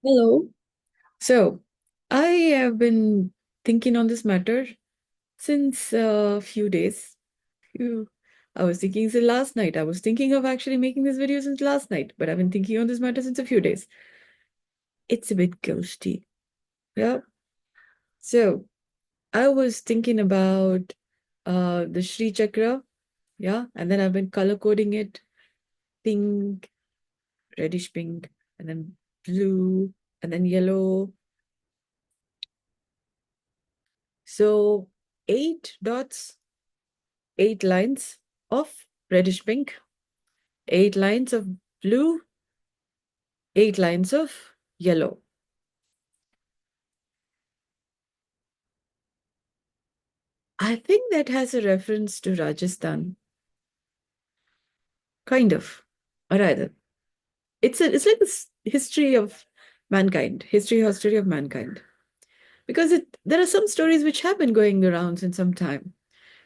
Hello. So, I have been thinking on this matter since a few days. Phew. I was thinking since last night. I was thinking of actually making this video since last night, but I've been thinking on this matter since a few days. It's a bit ghosty. Yeah. So, I was thinking about the Shri Chakra. Yeah. And then I've been color coding it pink, reddish pink, and then blue, and then yellow. So, 8 dots, 8 lines of reddish pink, 8 lines of blue, 8 lines of yellow. I think that has a reference to Rajasthan, kind of, or rather, it's like this history of mankind, history of mankind, because there are some stories which have been going around since some time.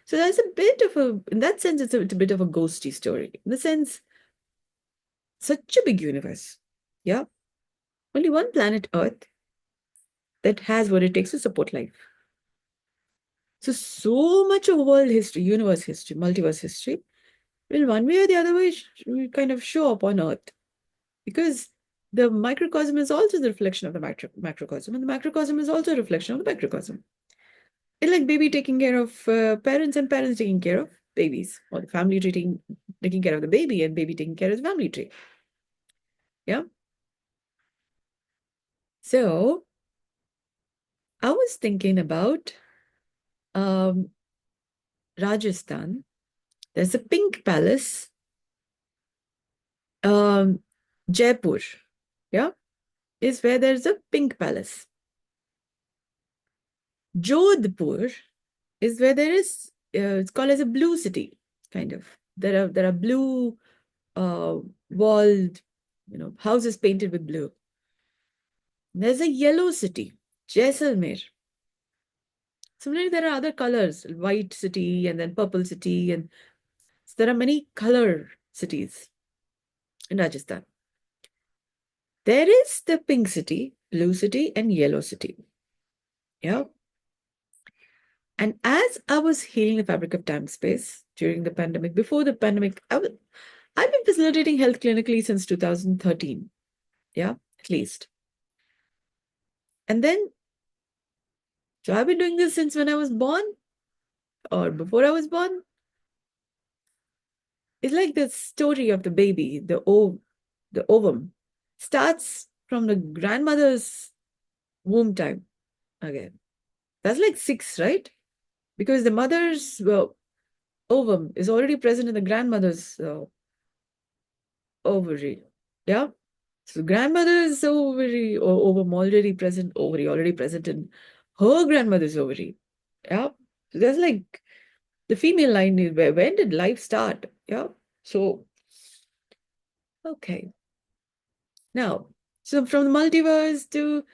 So there's a bit of in that sense, it's a bit of a ghosty story. In the sense, such a big universe, yeah, only one planet Earth that has what it takes to support life. So much of world history, universe history, multiverse history will one way or the other way kind of show up on Earth, because the microcosm is also the reflection of the macrocosm, and the macrocosm is also a reflection of the microcosm. It's like baby taking care of parents and parents taking care of babies, or the family taking care of the baby and baby taking care of the family tree. Yeah. So I was thinking about um, Rajasthan. There's a pink palace, um, Jaipur. Yeah, is where there's a pink palace. Jodhpur is where there is, it's called as a blue city, kind of. There are blue uh, walled, houses painted with blue. There's a yellow city, Jaisalmer. Similarly, there are other colors, white city and then purple city, and so there are many color cities in Rajasthan. There is the pink city, blue city, and yellow city. Yeah. And as I was healing the fabric of time space during the pandemic, before the pandemic, I've been facilitating health clinically since 2013. Yeah, at least. And then, so I've been doing this since when I was born or before I was born. It's like the story of the baby, the ovum starts from the grandmother's womb time again. That's like 6, right? Because the mother's ovum is already present in the grandmother's ovary. Yeah. So grandmother's ovary or ovum already present in her grandmother's ovary. Yeah. So there's like the female line is where when did life start? Yeah. So okay. Now, so from the multiverse to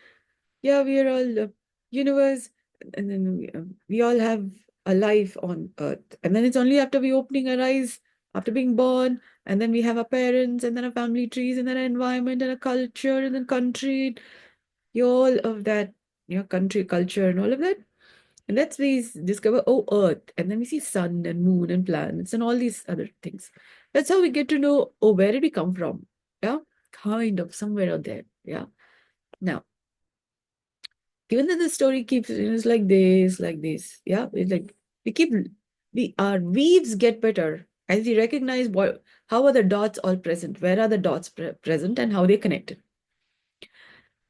yeah, we are all universe, and then we all have a life on Earth, and then it's only after we opening our eyes, after being born, and then we have our parents, and then our family trees, and then our environment, and a culture, and then country, all of that, country, culture, and all of that. And that's we discover, oh, Earth, and then we see sun and moon and planets and all these other things. That's how we get to know, oh, where did we come from? Yeah, kind of somewhere out there. Yeah. Now, given that the story keeps it's like this, yeah, it's like we keep our weaves get better as we recognize how are the dots all present, where are the dots present, and how they're connected.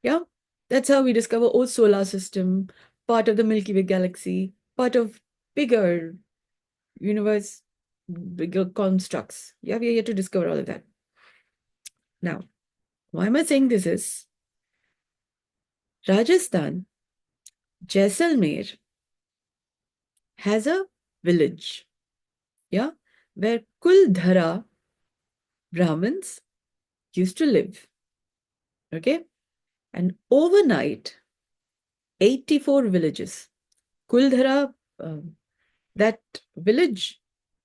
Yeah, that's how we discover old solar system, part of the Milky Way galaxy, part of bigger universe, bigger constructs. Yeah, we are yet to discover all of that. Now, why am I saying this is Rajasthan, Jaisalmer has a village, yeah, where Kuldhara Brahmins used to live. Okay, and overnight, 84 villages. Kuldhara, that village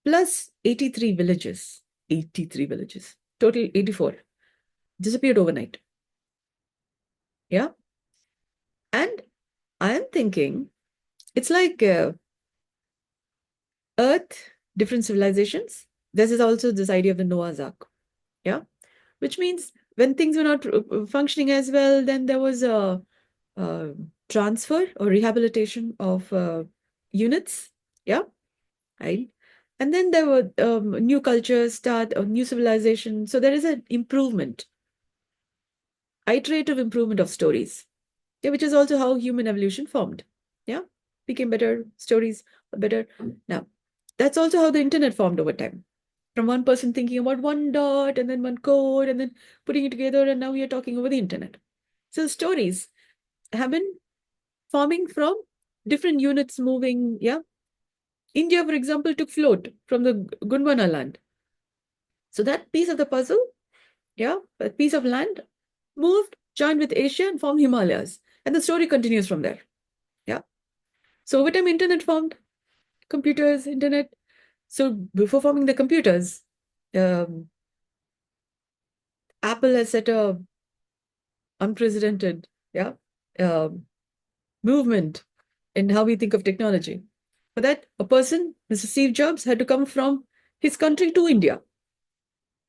plus 83 villages, 83 villages, total 84, disappeared overnight. Yeah. And I am thinking it's like Earth, different civilizations. This is also this idea of the Noah's Ark. Yeah. Which means when things were not functioning as well, then there was a transfer or rehabilitation of units. Yeah. Right. And then there were new cultures start, or new civilization. So there is an improvement, iterative improvement of stories. Yeah, which is also how human evolution formed. Yeah, became better stories, better. Now, that's also how the internet formed over time. From one person thinking about one dot and then one code and then putting it together, and now we are talking over the internet. So stories have been forming from different units moving. Yeah, India, for example, took float from the Gondwana land. So that piece of the puzzle, yeah, a piece of land moved, joined with Asia and formed Himalayas. And the story continues from there. Yeah. So over time, internet formed, computers, internet. So before forming the computers, um, Apple has set a unprecedented, yeah, um, movement in how we think of technology. For that, a person, Mr. Steve Jobs, had to come from his country to India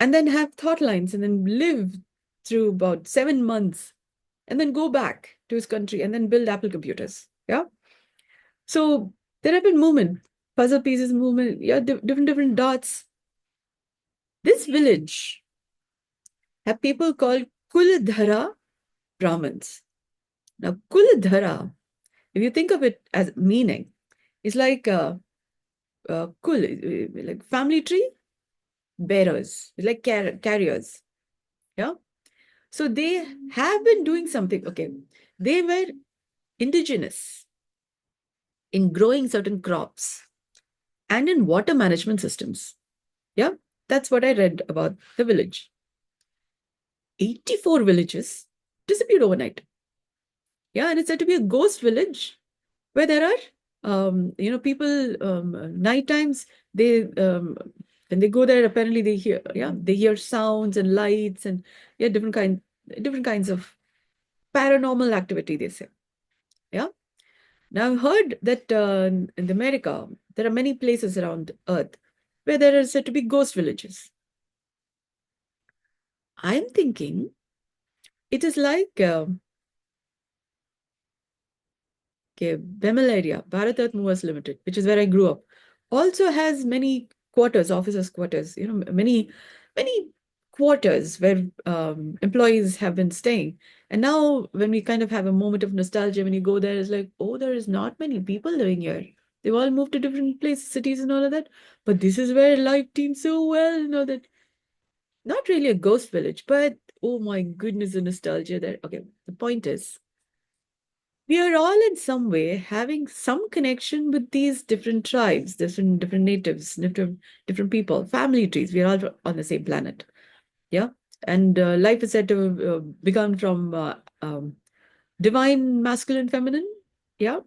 and then have thought lines and then live through about 7 months and then go back to his country and then build Apple computers. Yeah. So there have been movement, puzzle pieces, movement, yeah, different dots. This village have people called Kuldhara Brahmins. Now, Kuldhara, if you think of it as meaning, is like Kul, like family tree bearers, like carriers. Yeah. So they have been doing something. Okay. They were indigenous in growing certain crops and in water management systems. Yeah. That's what I read about the village. 84 villages disappeared overnight. Yeah. And it's said to be a ghost village where there are people night times when they go there, apparently they hear sounds and lights and yeah, different kinds of paranormal activity, they say. Yeah. Now I've heard that in America there are many places around Earth where there are said to be ghost villages. I'm thinking it is like okay, Bemel area, Bharat Earth Movers Limited, which is where I grew up, also has many quarters, officers' quarters, many quarters where employees have been staying. And now, when we kind of have a moment of nostalgia, when you go there, it's like, oh, there is not many people living here. They've all moved to different places, cities, and all of that. But this is where life teems so well, that not really a ghost village, but oh my goodness, the nostalgia there. Okay, the point is, we are all in some way having some connection with these different tribes, different natives, different people, family trees. We are all on the same planet. Yeah. And life is said to have begun from divine masculine, feminine. Yeah.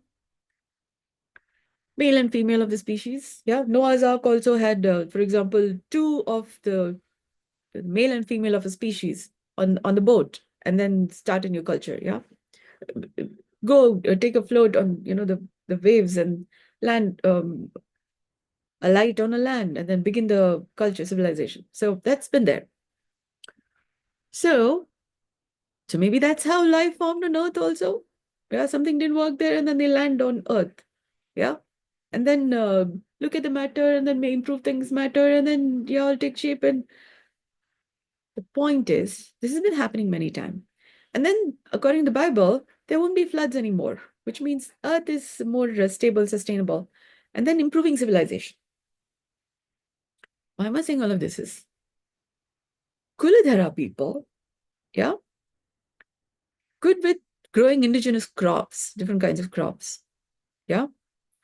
Male and female of the species. Yeah. Noah's Ark also had, for example, two of the male and female of a species on the boat and then start a new culture. Yeah. Go take a float on the waves and land alight on a land and then begin the culture civilization. So that's been there. So maybe that's how life formed on Earth also. Yeah, something didn't work there and then they land on Earth. Yeah. And then look at the matter and then may improve things matter and then all take shape. And the point is, this has been happening many times. And then, according to the Bible, there won't be floods anymore, which means Earth is more stable, sustainable, and then improving civilization. Why am I saying all of this is Kuladhara people, yeah, good with growing indigenous crops, different kinds of crops, yeah,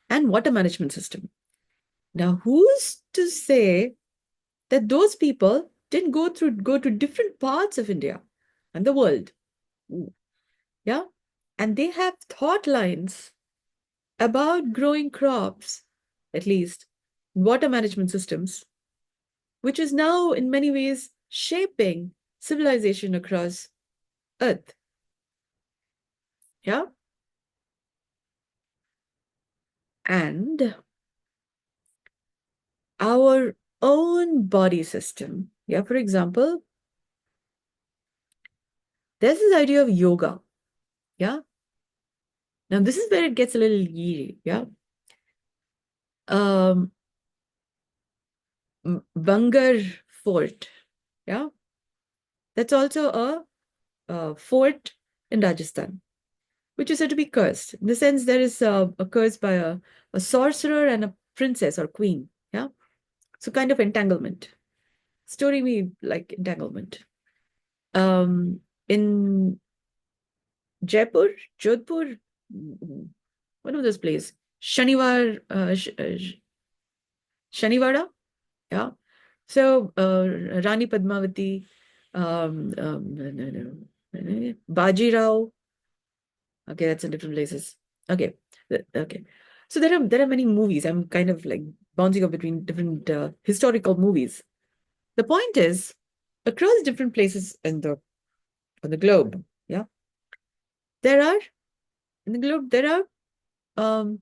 and water management system. Now, who's to say that those people didn't go to different parts of India and the world? Yeah, and they have thought lines about growing crops, at least water management systems, which is now in many ways shaping civilization across Earth. Yeah. And our own body system. Yeah. For example, there's this idea of yoga. Yeah. Now, this is where it gets a little eerie. Yeah. Um, Bangar Fort. Yeah. That's also a fort in Rajasthan, which is said to be cursed. In the sense, there is a curse by a sorcerer and a princess or queen. Yeah. So, kind of entanglement. Story me like entanglement. In Jaipur, Jodhpur, one of those places, Shaniwara, yeah. So Rani Padmavati, Baji Rao. Okay, that's in different places. Okay, okay. So there are many movies. I'm kind of like bouncing up between different historical movies. The point is, across different places in the on the globe, yeah, there are in the globe there are um,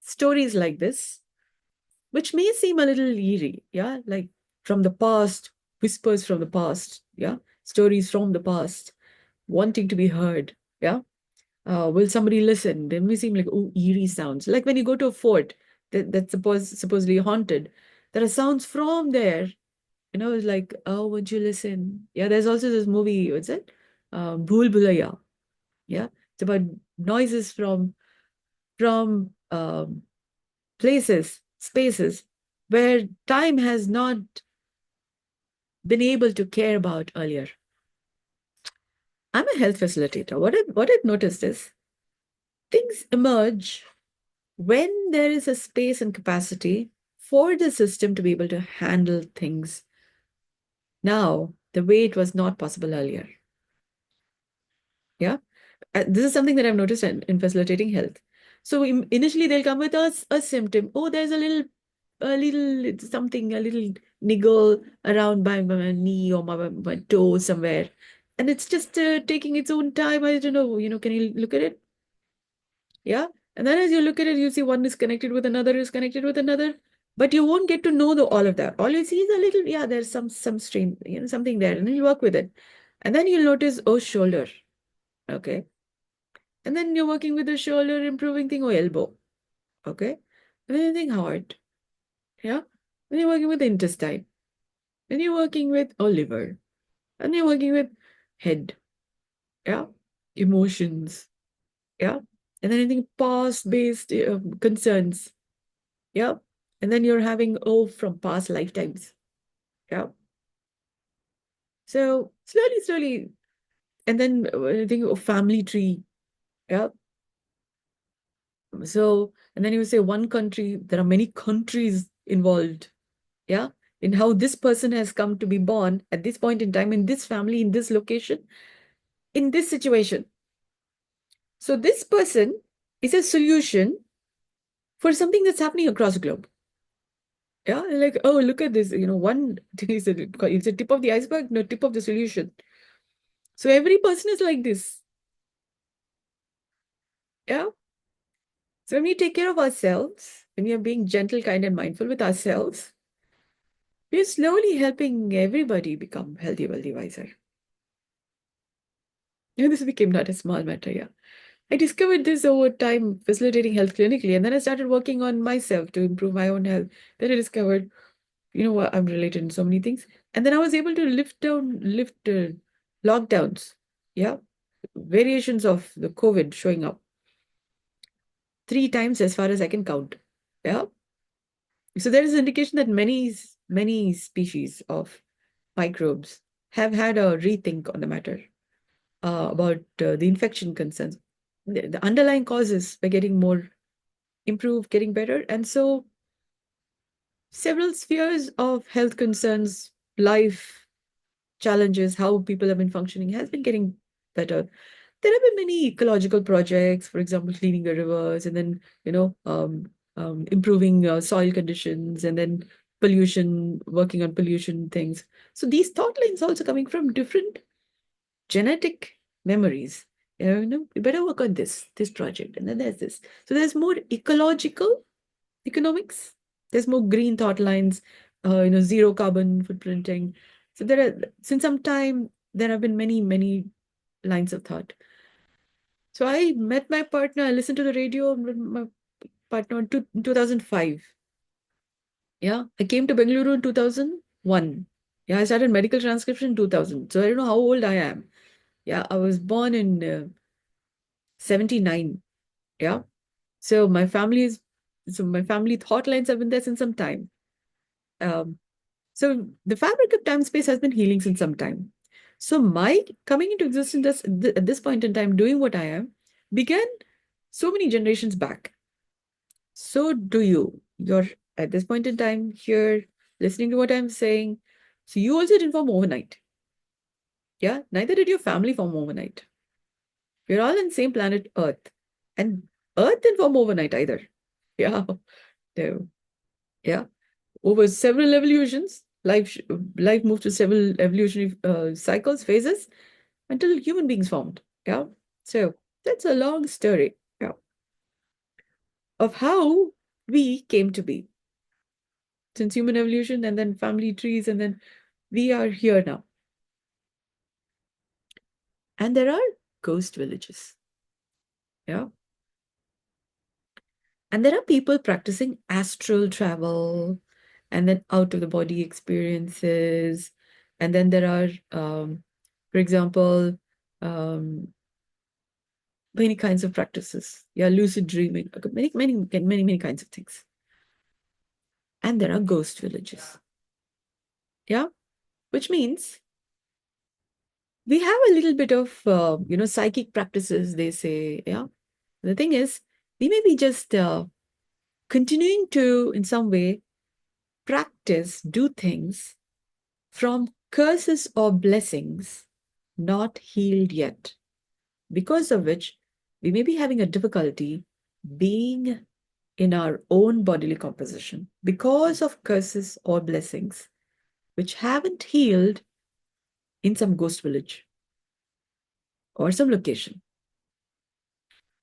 stories like this, which may seem a little eerie, yeah, like from the past, whispers from the past, yeah, stories from the past, wanting to be heard, yeah. Will somebody listen? They may seem like, oh, eerie sounds. Like when you go to a fort that's supposedly haunted, there are sounds from there. It's like, oh, would you listen? Yeah, there's also this movie, what's it? Bhool Bhulaiya. Yeah, it's about noises from places, spaces where time has not been able to care about earlier. I'm a health facilitator. What I've noticed is things emerge when there is a space and capacity for the system to be able to handle things now the way it was not possible earlier. Yeah. This is something that I've noticed in facilitating health. So initially they'll come with a symptom. Oh, there's a little something, a little niggle around my knee or my toe somewhere. And it's just taking its own time. I don't know, can you look at it? Yeah. And then as you look at it, you see one is connected with another, is connected with another. But you won't get to know all of that. All you see is a little, yeah, there's some strain, something there, and then you work with it. And then you'll notice, oh, shoulder. Okay. And then you're working with the shoulder, improving thing, or elbow. Okay. And then you think heart. Yeah. Then you're working with the intestine. Then you're working with liver. And you're working with head. Yeah. Emotions. Yeah. And then anything past based concerns. Yeah. And then you're having from past lifetimes. Yeah. So slowly. And then I think of family tree. Yeah. So, and then you say one country, there are many countries involved. Yeah. In how this person has come to be born at this point in time, in this family, in this location, in this situation. So this person is a solution for something that's happening across the globe. Yeah. Like, oh, look at this. One is it's a tip of the iceberg, no tip of the solution. So every person is like this. Yeah. So when we take care of ourselves, when we are being gentle, kind, and mindful with ourselves, we are slowly helping everybody become healthy, wealthy, wiser. And this became not a small matter, yeah. I discovered this over time facilitating health clinically, and then I started working on myself to improve my own health. Then I discovered, what, I'm related in so many things. And then I was able to lift lockdowns, yeah, variations of the COVID showing up 3 times as far as I can count. Yeah. So there is an indication that many species of microbes have had a rethink on the matter about the infection concerns. The underlying causes were getting more improved, getting better. And so several spheres of health concerns, life challenges, how people have been functioning has been getting better. There have been many ecological projects, for example, cleaning the rivers and then, improving soil conditions and then pollution, working on pollution things. So these thought lines also coming from different genetic memories, You better work on this project. And then there's this. So there's more ecological economics. There's more green thought lines, zero carbon footprinting. So since some time, there have been many, many lines of thought. So I met my partner, I listened to the radio with my partner in 2005. Yeah, I came to Bengaluru in 2001. Yeah, I started medical transcription in 2000. So I don't know how old I am. Yeah, I was born in 79. Yeah. So my family thought lines have been there since some time. Um, so the fabric of time space has been healing since some time. So my coming into existence at this point in time, doing what I am, began so many generations back. So do you. You're at this point in time here, listening to what I'm saying. So you also didn't form overnight. Yeah, neither did your family form overnight. We're all on the same planet Earth. And Earth didn't form overnight either. Yeah. No. Yeah. Over several evolutions, life moved through several evolutionary cycles, phases, until human beings formed. Yeah. So that's a long story. Yeah. Of how we came to be since human evolution and then family trees, and then we are here now. And there are ghost villages. Yeah. And there are people practicing astral travel and then out of the body experiences. And then there are, for example, um, many kinds of practices. Yeah, lucid dreaming, many, many, many, many kinds of things. And there are ghost villages. Yeah, which means we have a little bit of, psychic practices, they say. Yeah. The thing is, we may be just continuing to, in some way, practice, do things from curses or blessings not healed yet, because of which we may be having a difficulty being in our own bodily composition because of curses or blessings which haven't healed in some ghost village or some location.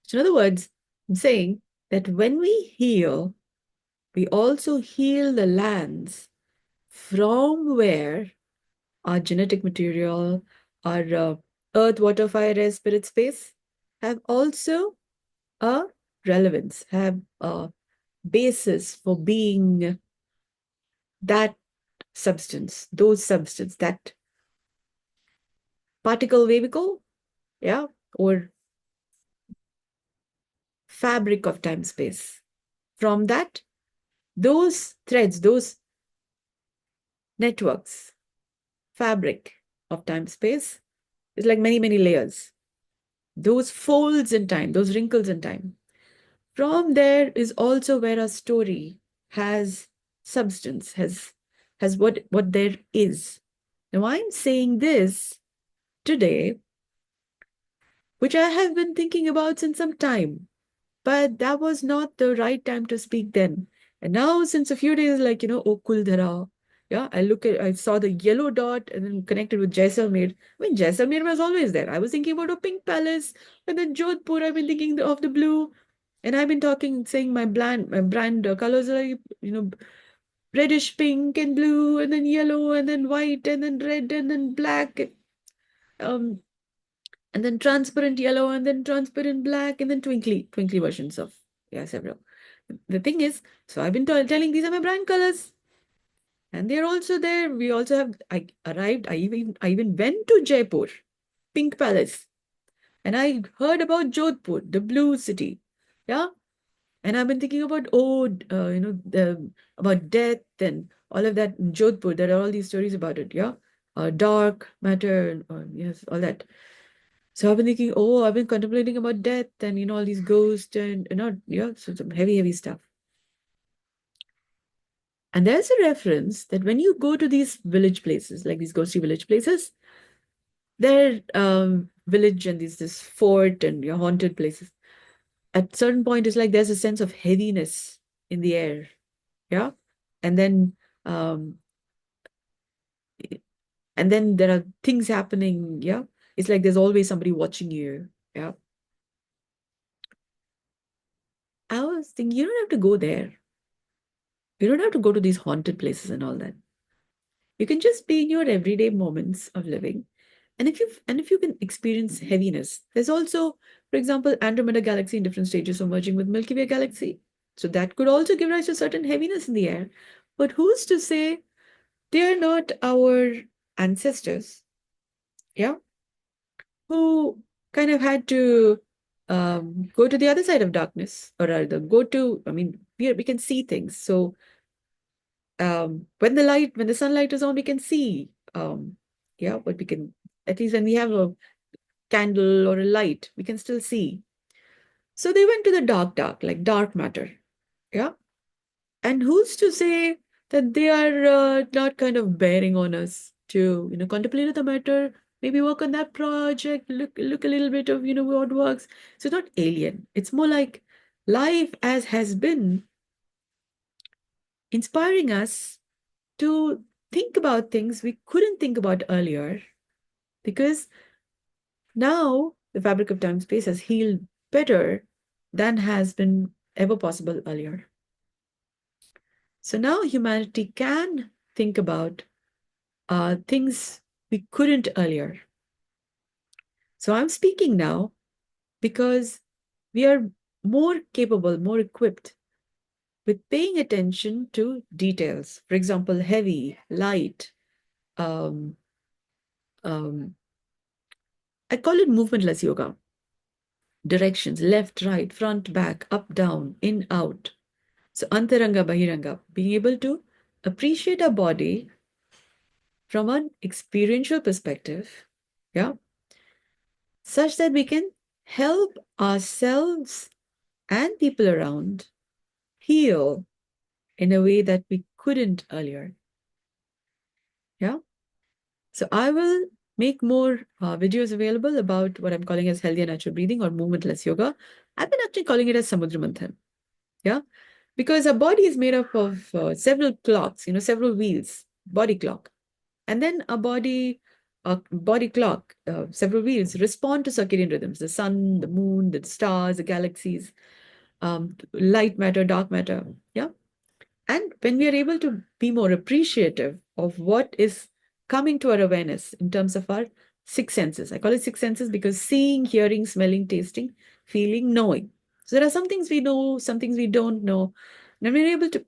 So in other words, I'm saying that when we heal, we also heal the lands from where our genetic material, our earth, water, fire, air, spirit, space have also a relevance, have a basis for being that substance, that particle vehicle, yeah, or fabric of time space. From that, those threads, those networks, fabric of time space is like many, many layers. Those folds in time, those wrinkles in time. From there is also where a story has substance, has what there is. Now I'm saying this today, which I have been thinking about since some time, but that was not the right time to speak then. And now, since a few days, like, oh, Kuldhara, yeah, I saw the yellow dot and then connected with Jaisalmer. I mean, Jaisalmer was always there. I was thinking about a pink palace, and then Jodhpur, I've been thinking of the blue. And I've been saying my brand colors are, reddish pink and blue, and then yellow, and then white, and then red, and then black. Um, and then transparent yellow, and then transparent black, and then twinkly versions of, yeah, several. The thing is, so I've been telling these are my brand colors, and they're also there. We also have. I arrived. I even went to Jaipur, Pink Palace, and I heard about Jodhpur, the blue city. Yeah, and I've been thinking about about death and all of that in Jodhpur. There are all these stories about it. Yeah, dark matter. Yes, all that. So I've been thinking, oh, I've been contemplating about death and all these ghosts and yeah, so some heavy, heavy stuff. And there's a reference that when you go to these village places, like these ghostly village places, they're village and this fort and your haunted places. At certain point, it's like there's a sense of heaviness in the air. Yeah. And then um and then there are things happening. Yeah. It's like there's always somebody watching you. Yeah. I was thinking, you don't have to go there. You don't have to go to these haunted places and all that. You can just be in your everyday moments of living. And if you can experience heaviness, there's also, for example, Andromeda Galaxy in different stages of merging with Milky Way Galaxy. So that could also give rise to certain heaviness in the air. But who's to say they're not our ancestors, yeah, who kind of had to go to the other side of darkness, or rather go to, I mean, we can see things. So when the sunlight is on, we can see, yeah, but we can, at least when we have a candle or a light, we can still see. So they went to the dark, like dark matter. Yeah. And who's to say that they are not kind of bearing on us to, contemplate the matter, maybe work on that project, look a little bit of, what works. So it's not alien. It's more like life as has been inspiring us to think about things we couldn't think about earlier, because now the fabric of time space has healed better than has been ever possible earlier. So now humanity can think about things we couldn't earlier. So I'm speaking now because we are more capable, more equipped with paying attention to details. For example, heavy, light. Um, um, I call it movementless yoga. Directions, left, right, front, back, up, down, in, out. So antaranga, bahiranga, being able to appreciate our body from an experiential perspective, yeah, such that we can help ourselves and people around heal in a way that we couldn't earlier. Yeah. So I will make more videos available about what I'm calling as healthy and natural breathing or movementless yoga. I've been actually calling it as samudra manthan. Yeah. Because our body is made up of several clocks, several wheels, body clock. And then a body clock, several wheels respond to circadian rhythms, the sun, the moon, the stars, the galaxies, light matter, dark matter. Yeah. And when we are able to be more appreciative of what is coming to our awareness in terms of our six senses, I call it six senses because seeing, hearing, smelling, tasting, feeling, knowing. So there are some things we know, some things we don't know. And we're able to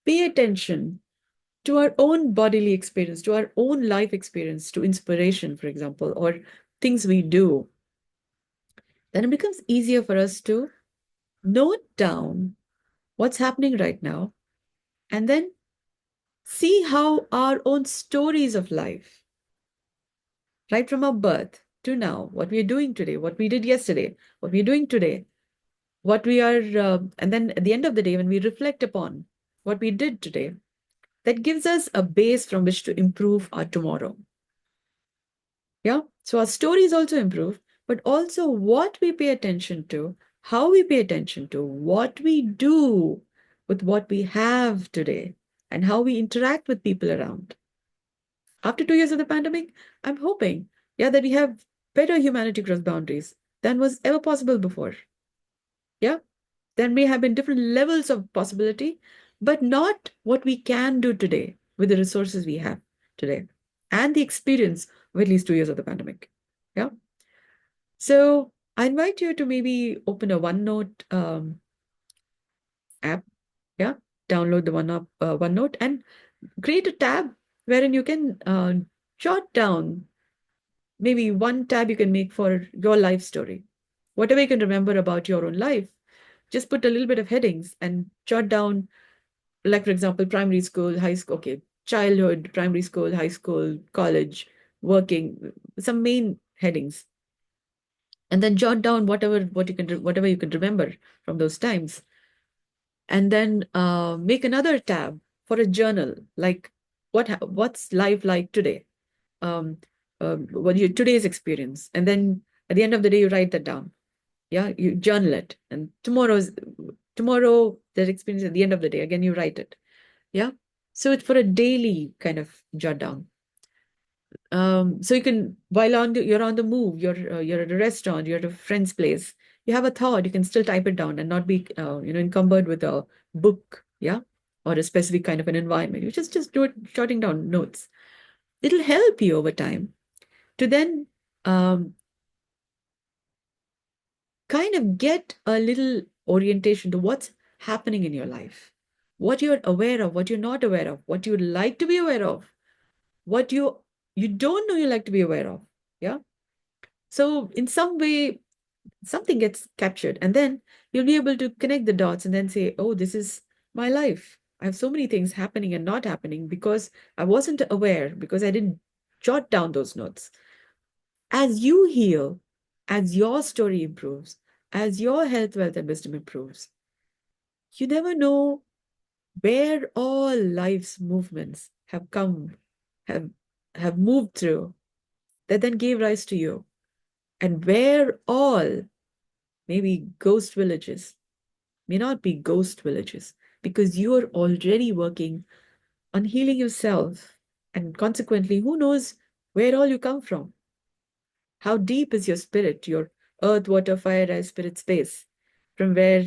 pay attention to our own bodily experience, to our own life experience, to inspiration, for example, or things we do, then it becomes easier for us to note down what's happening right now and then see how our own stories of life, right from our birth to now, what we are doing today, what we did yesterday, what we're doing today, what we are, and then at the end of the day, when we reflect upon what we did today, that gives us a base from which to improve our tomorrow. Yeah. So our stories also improve, but also what we pay attention to, how we pay attention to, what we do with what we have today, and how we interact with people around. After 2 years of the pandemic, I'm hoping, yeah, that we have better humanity across boundaries than was ever possible before. Yeah. There may have been different levels of possibility, but not what we can do today with the resources we have today and the experience of at least 2 years of the pandemic. Yeah. So I invite you to maybe open a OneNote app. Yeah. Download the OneNote and create a tab wherein you can jot down maybe one tab you can make for your life story. Whatever you can remember about your own life, just put a little bit of headings and jot down, like, for example, primary school, high school, okay, childhood, primary school, high school, college, working, some main headings. And then jot down whatever you can remember from those times. And then make another tab for a journal, like what's life like today? What your today's experience. And then at the end of the day, you write that down. Yeah, you journal it. And tomorrow, that experience at the end of the day, again, you write it. Yeah. So it's for a daily kind of jot down. So you can, while you're on the move, you're at a restaurant, you're at a friend's place, you have a thought, you can still type it down and not be encumbered with a book, yeah, or a specific kind of an environment. You just do it, jotting down notes. It'll help you over time to then um, kind of get a little orientation to what's happening in your life, what you're aware of, what you're not aware of, what you'd like to be aware of, what you don't know you like to be aware of. Yeah. So in some way, something gets captured, and then you'll be able to connect the dots and then say, oh, this is my life. I have so many things happening and not happening because I wasn't aware, because I didn't jot down those notes. As you heal, as your story improves, as your health, wealth, and wisdom improves, you never know where all life's movements have come, have have moved through, that then gave rise to you, and where all maybe ghost villages may not be ghost villages, because you are already working on healing yourself, and consequently, who knows where all you come from? How deep is your spirit, your earth, water, fire, air, spirit space, from where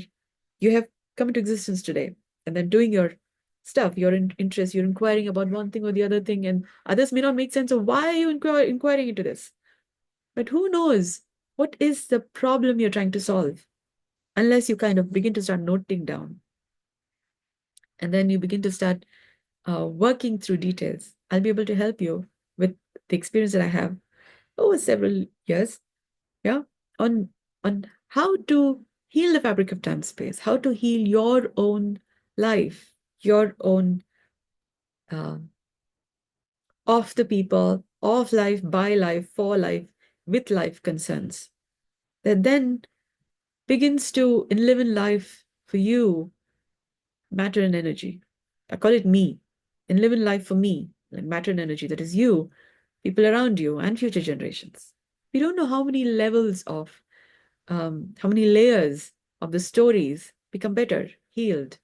you have come into existence today? And then doing your stuff, your interest, you're inquiring about one thing or the other thing, and others may not make sense of why are you inquiring into this. But who knows what is the problem you're trying to solve, unless you kind of begin to start noting down. And then you begin to start working through details. I'll be able to help you with the experience that I have over several years, yeah, on how to heal the fabric of time space, how to heal your own life, your own uh, of the people, of life, by life, for life, with life concerns. That then begins to live in life for you, matter and energy. I call it me, and live in life for me, like matter and energy, that is you, people around you, and future generations. We don't know how many levels of, how many layers of the stories become better, healed,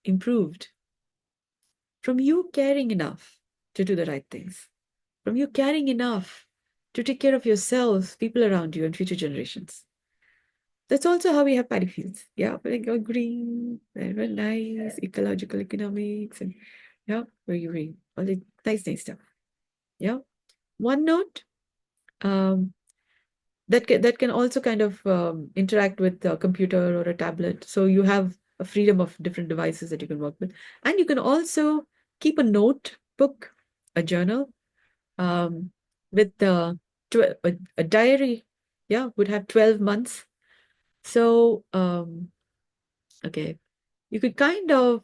improved from you caring enough to do the right things, from you caring enough to take care of yourself, people around you, and future generations. That's also how we have paddy fields. Yeah, like green, very nice, ecological economics, and yeah, very green, all the nice stuff. Yeah. One note, um, that can also kind of interact with a computer or a tablet. So you have a freedom of different devices that you can work with, and you can also keep a notebook, a journal, um, with a diary. Yeah, would have 12 months. So okay, you could kind of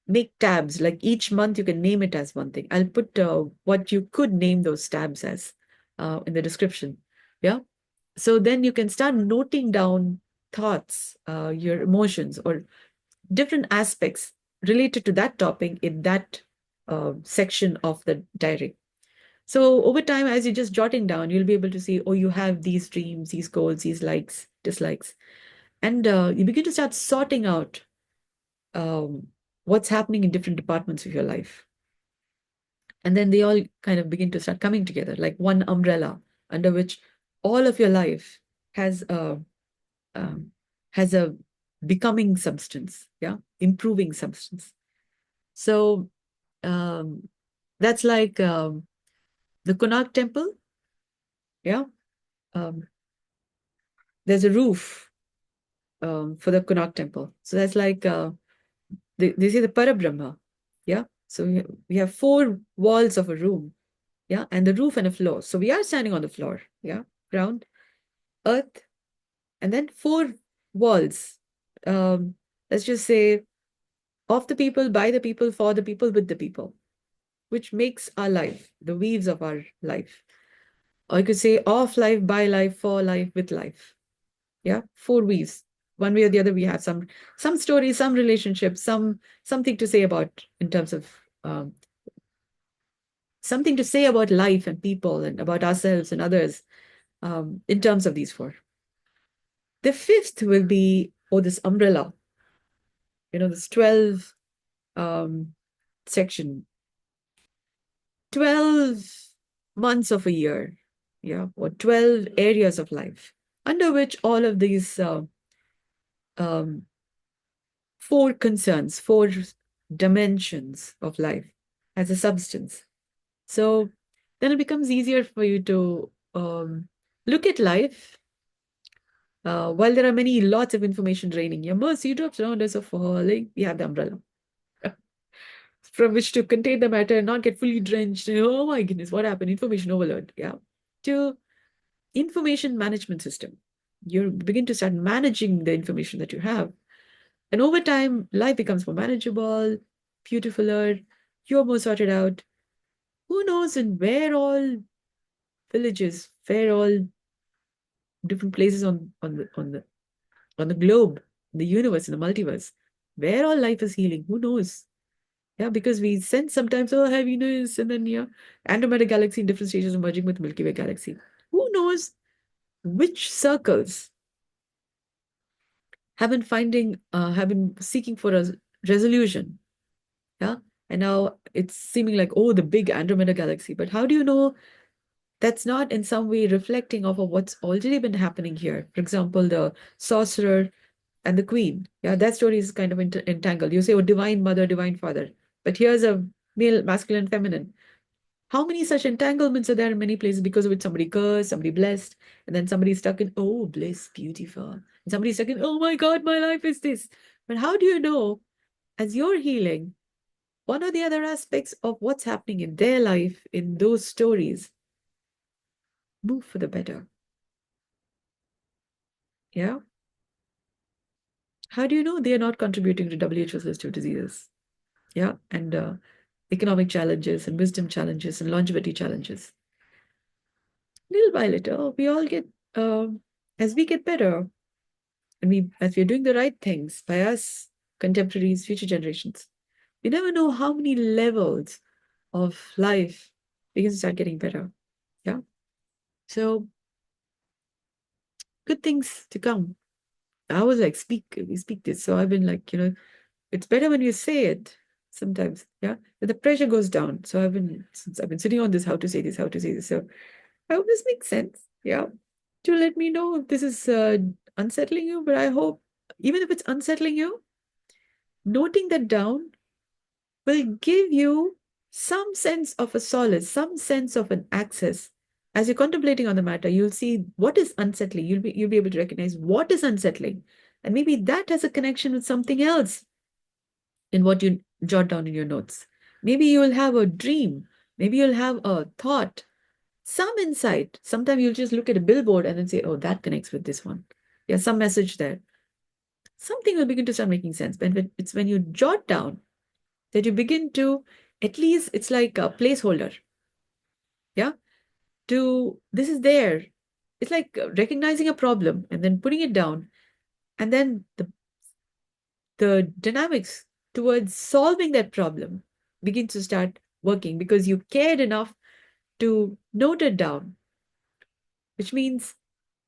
make tabs. Like each month, you can name it as one thing. I'll put what you could name those tabs as in the description. Yeah. So then you can start noting down thoughts, your emotions, or different aspects related to that topic in that section of the diary. So over time, as you're just jotting down, you'll be able to see, oh, you have these dreams, these goals, these likes, dislikes. And you begin to start sorting out um, what's happening in different departments of your life. And then they all kind of begin to start coming together like one umbrella under which all of your life has a um, has a becoming substance, yeah, improving substance. So um, that's like the Konark temple, yeah. Um, there's a roof for the Konark temple. So that's like they say the Parabrahma, yeah. So we have four walls of a room, yeah, and the roof and a floor. So we are standing on the floor, yeah, ground, earth, and then four walls. Um, let's just say of the people, by the people, for the people, with the people, which makes our life, the weaves of our life. Or you could say of life, by life, for life, with life. Yeah, four weaves. One way or the other, we have some story, some relationship, something to say about in terms of something to say about life and people and about ourselves and others in terms of these four. The fifth will be, oh, this umbrella, this 12 section. 12 months of a year, yeah, or 12 areas of life, under which all of these um, four concerns, four dimensions of life as a substance. So then it becomes easier for you to look at life. While there are lots of information draining your mercy drops around us are falling, we have the umbrella from which to contain the matter and not get fully drenched. Oh my goodness, what happened? Information overload. Yeah. To information management system. You begin to start managing the information that you have. And over time, life becomes more manageable, beautifuler, you're more sorted out. Who knows in where all villages, where all different places on the globe, the universe, in the multiverse, where all life is healing. Who knows? Yeah, because we sense sometimes, oh, heaviness, and then yeah, Andromeda galaxy in different stages of merging with Milky Way galaxy. Who knows which circles have been seeking for a resolution. Yeah. And now it's seeming like, oh, the big Andromeda galaxy. But how do you know that's not in some way reflecting off of what's already been happening here? For example, the sorcerer and the queen. Yeah, that story is kind of entangled. You say, oh, divine mother, divine father. But here's a male, masculine, feminine. How many such entanglements are there in many places because of which somebody cursed, somebody blessed, and then somebody stuck in, oh, bliss, beautiful. And somebody stuck in, oh my God, my life is this. But how do you know, as you're healing, one or the other aspects of what's happening in their life, in those stories, move for the better? Yeah? How do you know they are not contributing to WHO's list of diseases? Yeah? And economic challenges and wisdom challenges and longevity challenges. Little by little, we all get, as we get better, and as we're doing the right things by us, contemporaries, future generations, we never know how many levels of life we can start getting better. Yeah. So good things to come. I was like, we speak this. So I've been like, it's better when you say it sometimes. Yeah. But the pressure goes down. So since I've been sitting on this, how to say this, how to say this. So I hope this makes sense. Yeah. To let me know if this is unsettling you, but I hope even if it's unsettling you, noting that down will give you some sense of a solace, some sense of an access. As you're contemplating on the matter, you'll see what is unsettling. You'll be able to recognize what is unsettling. And maybe that has a connection with something else in what you jot down in your notes. Maybe you'll have a dream. Maybe you'll have a thought, some insight. Sometimes you'll just look at a billboard and then say, oh, that connects with this one. Yeah, some message there. Something will begin to start making sense. But it's when you jot down that you begin to, at least it's like a placeholder. Yeah. This is there. It's like recognizing a problem and then putting it down. And then the dynamics towards solving that problem begins to start working because you cared enough to note it down, which means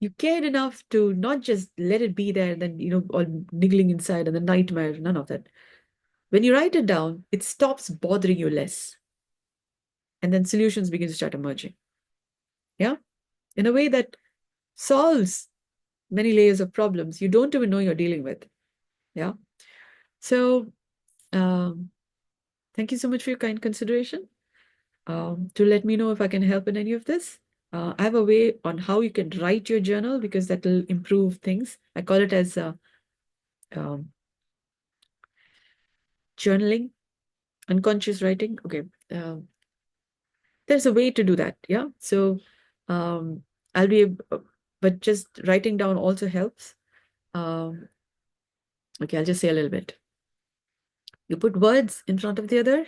you cared enough to not just let it be there and then, all niggling inside and the nightmare, none of that. When you write it down, it stops bothering you less. And then solutions begin to start emerging. Yeah. In a way that solves many layers of problems you don't even know you're dealing with. Yeah. So, thank you so much for your kind consideration. To let me know if I can help in any of this. I have a way on how you can write your journal because that will improve things. I call it as um, journaling, unconscious writing. Okay. There's a way to do that. Yeah. So um, I'll be, but just writing down also helps. Okay, I'll just say a little bit. You put words in front of the other,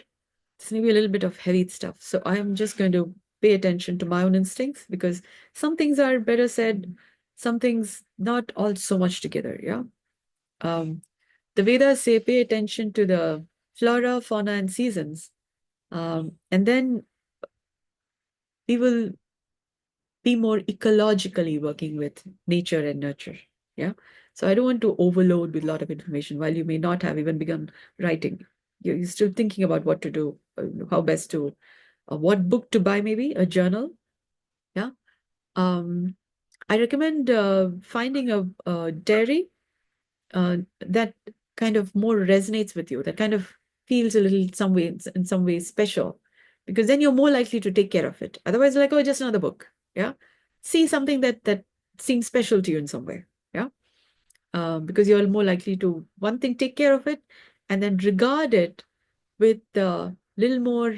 it's maybe a little bit of heavy stuff. So I am just going to pay attention to my own instincts because some things are better said, some things not all so much together. Yeah. The Vedas say pay attention to the flora, fauna, and seasons. And then we will be more ecologically working with nature and nurture. Yeah. So I don't want to overload with a lot of information while you may not have even begun writing. You're still thinking about what to do, how best to what book to buy, maybe a journal. Yeah. I recommend finding a diary that kind of more resonates with you, that kind of feels a little in some ways special, because then you're more likely to take care of it. Otherwise, like, oh, just another book. Yeah. See something that seems special to you in some way. Yeah. Because you're more likely to, one thing, take care of it, and then regard it with a little more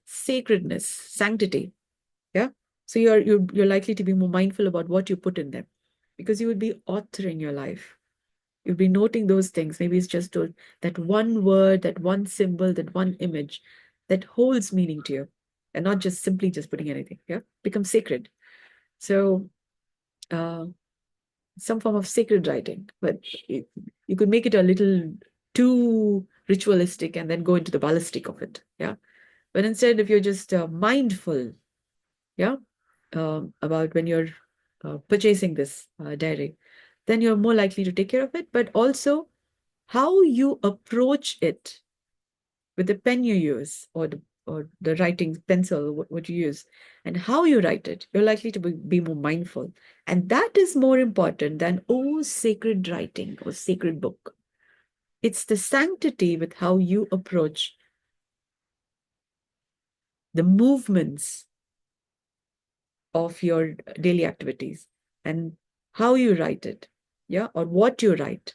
sacredness, sanctity. Yeah. So you're likely to be more mindful about what you put in them, because you would be authoring your life. You'll be noting those things. Maybe it's just that one word, that one symbol, that one image that holds meaning to you, and not just simply just putting anything. Yeah, become sacred. So uh, some form of sacred writing, but you could make it a little too ritualistic and then go into the ballistic of it. Yeah, but instead, if you're just mindful, yeah, about when you're purchasing this diary, then you're more likely to take care of it. But also, how you approach it with the pen you use, or the writing pencil, what you use, and how you write it, you're likely to be more mindful. And that is more important than, oh, sacred writing or sacred book. It's the sanctity with how you approach the movements of your daily activities, and how you write it, yeah, or what you write.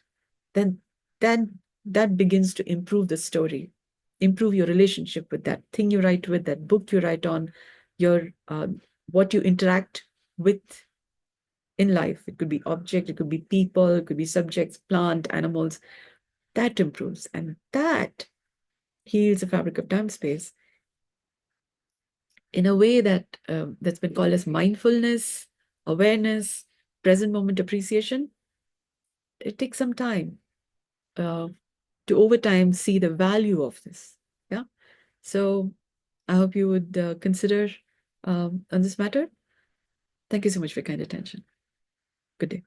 Then then that begins to improve the story, improve your relationship with that thing you write with, that book you write on, your what you interact with in life. It could be object, it could be people, it could be subjects, plant, animals. That improves, and that heals the fabric of time space in a way that's been called as mindfulness, awareness, present moment appreciation. It takes some time uh, to over time see the value of this. Yeah. So I hope you would consider on this matter. Thank you so much for your kind attention. Good day.